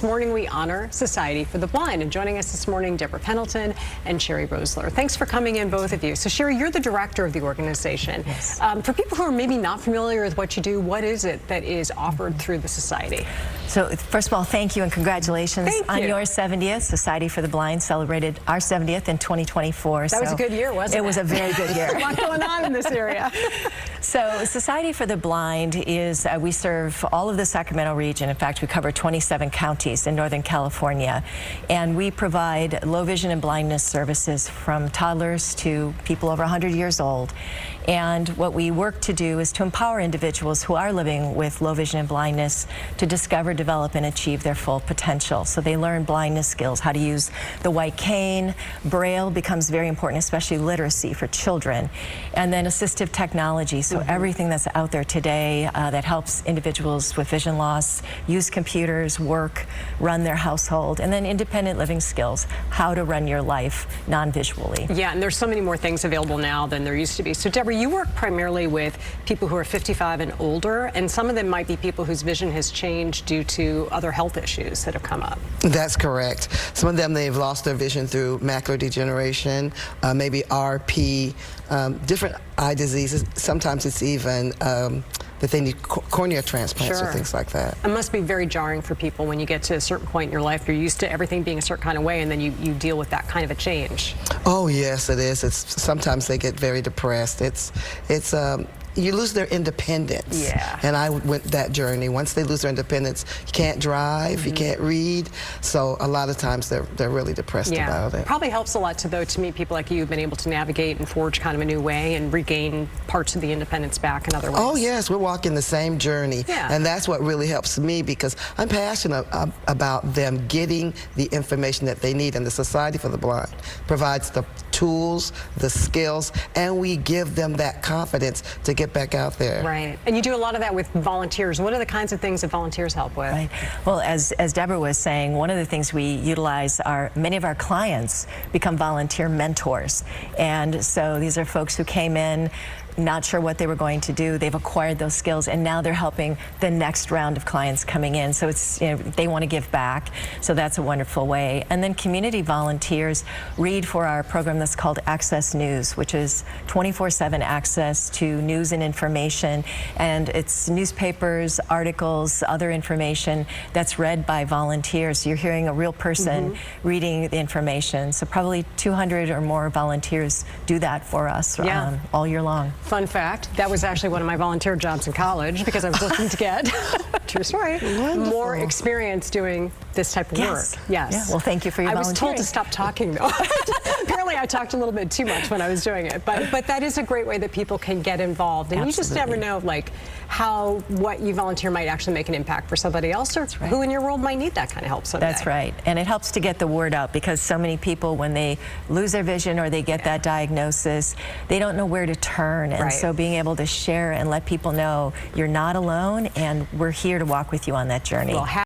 This morning we honor Society for the Blind, and joining us this morning, Deborah Pendleton and Sherry Rosler. Thanks for coming in, both of you. So Sherry, you're the director of the organization. Yes. For people who are maybe not familiar with what you do, what is it that is offered through the Society? So first of all, thank you and congratulations on your 70th. Society for the Blind celebrated our 70th in 2024. That was a good year, wasn't it? It was a very good year. A lot going on in this area. So Society for the Blind is, we serve all of the Sacramento region. In fact, we cover 27 counties in Northern California. And we provide low vision and blindness services from toddlers to people over 100 years old. And what we work to do is to empower individuals who are living with low vision and blindness to discover, develop, and achieve their full potential. So they learn blindness skills, how to use the white cane. Braille becomes very important, especially literacy for children. And then assistive technology, so everything that's out there today that helps individuals with vision loss use computers, work, run their household, and then independent living skills, how to run your life non-visually. Yeah, and there's so many more things available now than there used to be. So Deborah, you work primarily with people who are 55 and older, and some of them might be people whose vision has changed due to other health issues that have come up. That's correct. Some of them, they've lost their vision through macular degeneration, maybe RP, different eye diseases. Sometimes it's even that they need cornea transplants or things like that. It must be very jarring for people when you get to a certain point in your life. You're used to everything being a certain kind of way, and then you deal with that kind of a change. Oh yes, it is. Sometimes they get very depressed. You lose their independence. Yeah. And I went that journey. Once they lose their independence, you can't drive, you can't read. So a lot of times they're really depressed about it. Probably helps a lot to meet people like you who've been able to navigate and forge kind of a new way and regain parts of the independence back in other ways. Oh yes, we're walking the same journey. Yeah. And that's what really helps me, because I'm passionate about them getting the information that they need, and the Society for the Blind provides the tools, the skills, and we give them that confidence to get back out there. Right. And you do a lot of that with volunteers. What are the kinds of things that volunteers help with? Right. Well, as Deborah was saying, one of the things we utilize are many of our clients become volunteer mentors. And so these are folks who came in not sure what they were going to do. They've acquired those skills, and now they're helping the next round of clients coming in. So it's, they want to give back. So that's a wonderful way. And then community volunteers read for our program that's called Access News, which is 24/7 access to news and information. And it's newspapers, articles, other information that's read by volunteers. So you're hearing a real person reading the information. So probably 200 or more volunteers do that for us all year long. Fun fact, that was actually one of my volunteer jobs in college, because I was looking to get, true story, more experience doing this type of work. Yes. Yeah. Well, thank you for your volunteering. I was told to stop talking, though. Apparently, I talked a little bit too much when I was doing it. But that is a great way that people can get involved. And you just never know, like, what you volunteer might actually make an impact for somebody else, or who in your world might need that kind of help someday. That's right. And it helps to get the word out, because so many people, when they lose their vision or they get that diagnosis, they don't know where to turn. And so being able to share and let people know you're not alone, and we're here to walk with you on that journey. Well,